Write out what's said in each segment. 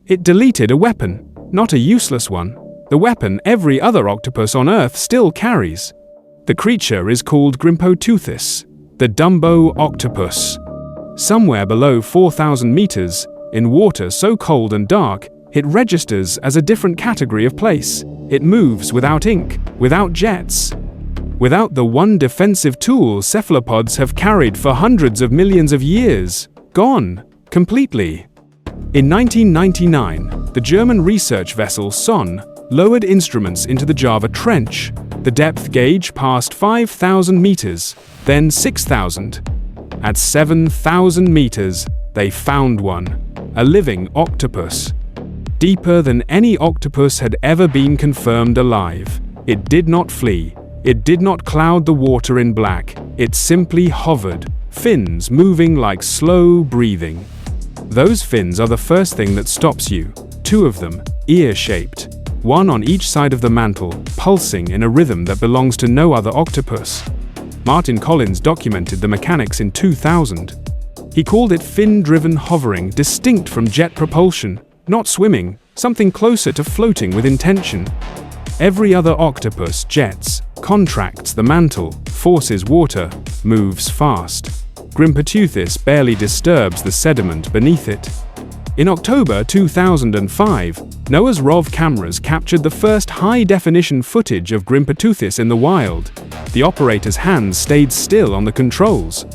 It deleted a weapon, not a useless one, the weapon every other octopus on Earth still carries. The creature is called Grimpoteuthis, the Dumbo octopus. Somewhere below 4,000 meters, in water so cold and dark, it registers as a different category of place. It moves without ink, without jets. Without the one defensive tool cephalopods have carried for hundreds of millions of years. Gone. Completely. In 1999, the German research vessel Sonne lowered instruments into the Java Trench. The depth gauge passed 5,000 meters, then 6,000. At 7,000 meters, they found one, a living octopus. Deeper than any octopus had ever been confirmed alive. It did not flee. It did not cloud the water in black. It simply hovered, fins moving like slow breathing. Those fins are the first thing that stops you. Two of them, ear-shaped. One on each side of the mantle, pulsing in a rhythm that belongs to no other octopus. Martin Collins documented the mechanics in 2000. He called it fin-driven hovering, distinct from jet propulsion, not swimming, something closer to floating with intention. Every other octopus jets, contracts the mantle, forces water, moves fast. Grimpoteuthis barely disturbs the sediment beneath it. In October 2005, NOAA's ROV cameras captured the first high-definition footage of Grimpoteuthis in the wild. The operator's hands stayed still on the controls.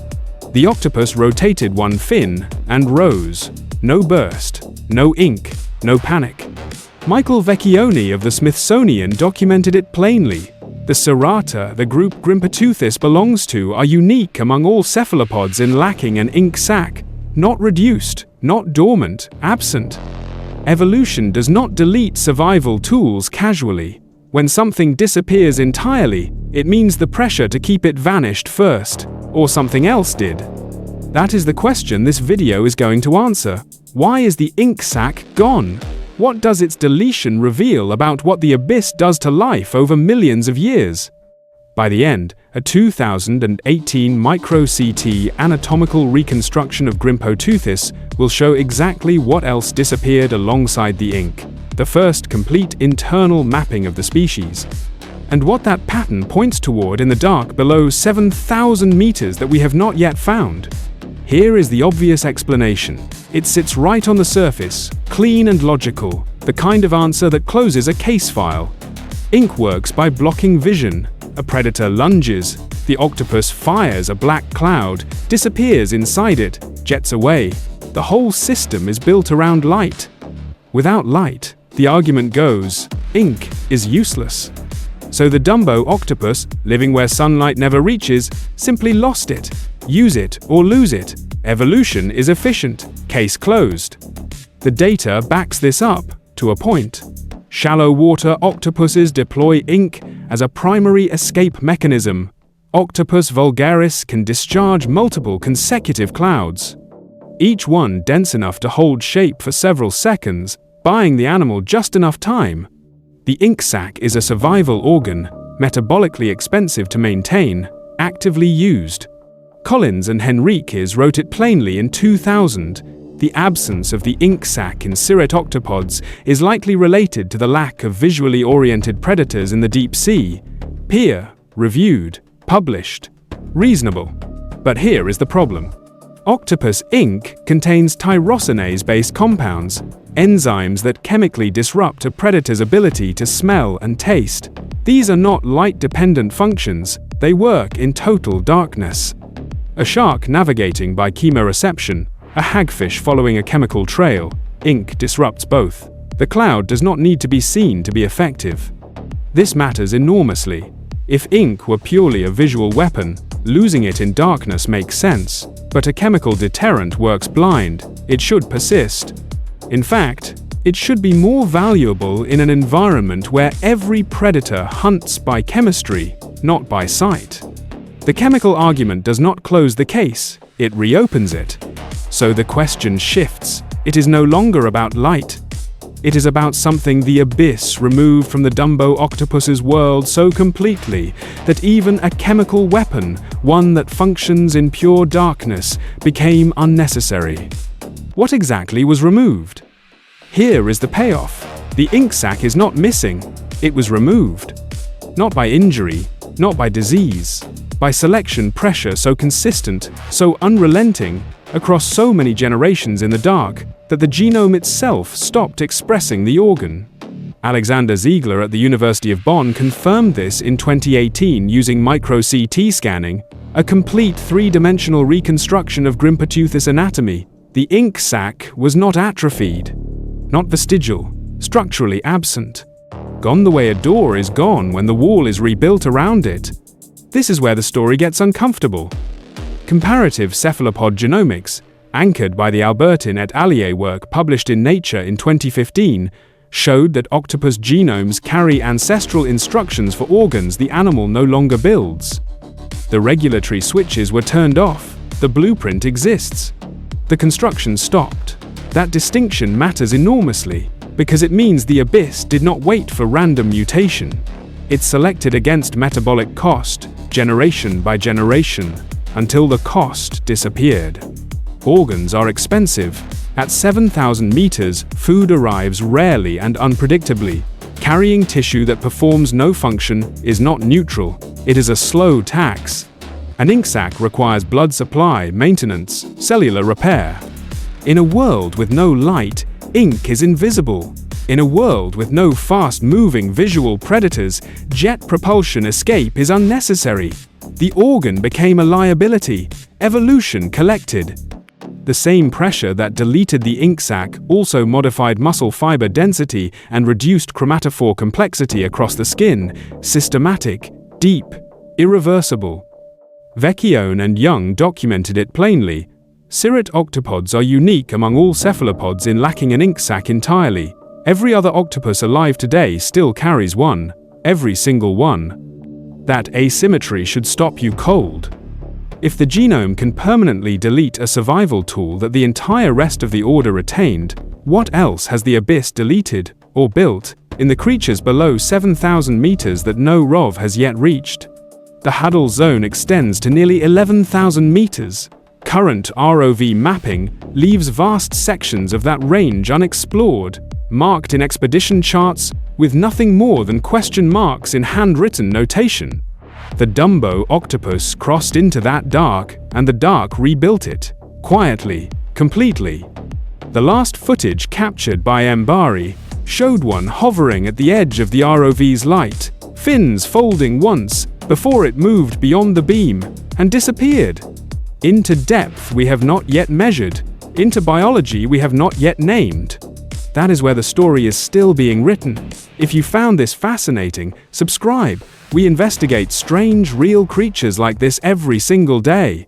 The octopus rotated one fin and rose. No burst, no ink, no panic. Michael Vecchione of the Smithsonian documented it plainly. The serrata the group Grimpoteuthis belongs to are unique among all cephalopods in lacking an ink sac, not reduced, not dormant, absent. Evolution does not delete survival tools casually. When something disappears entirely, it means the pressure to keep it vanished first, or something else did. That is the question this video is going to answer. Why is the ink sac gone? What does its deletion reveal about what the abyss does to life over millions of years? By the end, a 2018 micro-CT anatomical reconstruction of Grimpoteuthis will show exactly what else disappeared alongside the ink, the first complete internal mapping of the species, and what that pattern points toward in the dark below 7,000 meters that we have not yet found. Here is the obvious explanation. It sits right on the surface, clean and logical, the kind of answer that closes a case file. Ink works by blocking vision. A predator lunges, the octopus fires a black cloud, disappears inside it, jets away. The whole system is built around light. Without light, the argument goes, ink is useless. So the Dumbo octopus, living where sunlight never reaches, simply lost it. Use it or lose it. Evolution is efficient. Case closed. The data backs this up, to a point. Shallow water octopuses deploy ink as a primary escape mechanism. Octopus vulgaris can discharge multiple consecutive clouds, each one dense enough to hold shape for several seconds, buying the animal just enough time. The ink sac is a survival organ, metabolically expensive to maintain, actively used. Collins and Henriques wrote it plainly in 2000. The absence of the ink sac in cirrus octopods is likely related to the lack of visually oriented predators in the deep sea. Peer-reviewed, published, reasonable. But here is the problem. Octopus ink contains tyrosinase-based compounds, enzymes that chemically disrupt a predator's ability to smell and taste. These are not light-dependent functions, they work in total darkness. A shark navigating by chemoreception, a hagfish following a chemical trail, ink disrupts both. The cloud does not need to be seen to be effective. This matters enormously. If ink were purely a visual weapon, losing it in darkness makes sense, but a chemical deterrent works blind. It should persist. In fact, it should be more valuable in an environment where every predator hunts by chemistry, not by sight. The chemical argument does not close the case, it reopens it. So the question shifts. It is no longer about light. It is about something the abyss removed from the Dumbo octopus's world so completely that even a chemical weapon, one that functions in pure darkness, became unnecessary. What exactly was removed? Here is the payoff. The ink sac is not missing. It was removed. Not by injury, not by disease, by selection pressure so consistent, so unrelenting, across so many generations in the dark, that the genome itself stopped expressing the organ. Alexander Ziegler at the University of Bonn confirmed this in 2018 using micro-CT scanning, a complete three-dimensional reconstruction of Grimpoteuthis anatomy. The ink sac was not atrophied, not vestigial, structurally absent. Gone the way a door is gone when the wall is rebuilt around it. This is where the story gets uncomfortable. Comparative cephalopod genomics, anchored by the Albertin et al. Work published in Nature in 2015, showed that octopus genomes carry ancestral instructions for organs the animal no longer builds. The regulatory switches were turned off. The blueprint exists. The construction stopped. That distinction matters enormously, because it means the abyss did not wait for random mutation. It selected against metabolic cost, generation by generation, until the cost disappeared. Organs are expensive. At 7,000 meters, food arrives rarely and unpredictably. Carrying tissue that performs no function is not neutral. It is a slow tax. An ink sac requires blood supply, maintenance, cellular repair. In a world with no light, ink is invisible. In a world with no fast-moving visual predators, jet propulsion escape is unnecessary. The organ became a liability. Evolution collected. The same pressure that deleted the ink sac also modified muscle fiber density and reduced chromatophore complexity across the skin, systematic, deep, irreversible. Vecchione and Young documented it plainly. Cirrate octopods are unique among all cephalopods in lacking an ink sac entirely. Every other octopus alive today still carries one, every single one. That asymmetry should stop you cold. If the genome can permanently delete a survival tool that the entire rest of the order retained, what else has the abyss deleted, or built, in the creatures below 7,000 meters that no ROV has yet reached? The Hadal zone extends to nearly 11,000 meters. Current ROV mapping leaves vast sections of that range unexplored, marked in expedition charts with nothing more than question marks in handwritten notation. The Dumbo octopus crossed into that dark, and the dark rebuilt it, quietly, completely. The last footage captured by MBARI showed one hovering at the edge of the ROV's light, fins folding once, before it moved beyond the beam, and disappeared. Into depth we have not yet measured, into biology we have not yet named. That is where the story is still being written. If you found this fascinating, subscribe. We investigate strange, real creatures like this every single day.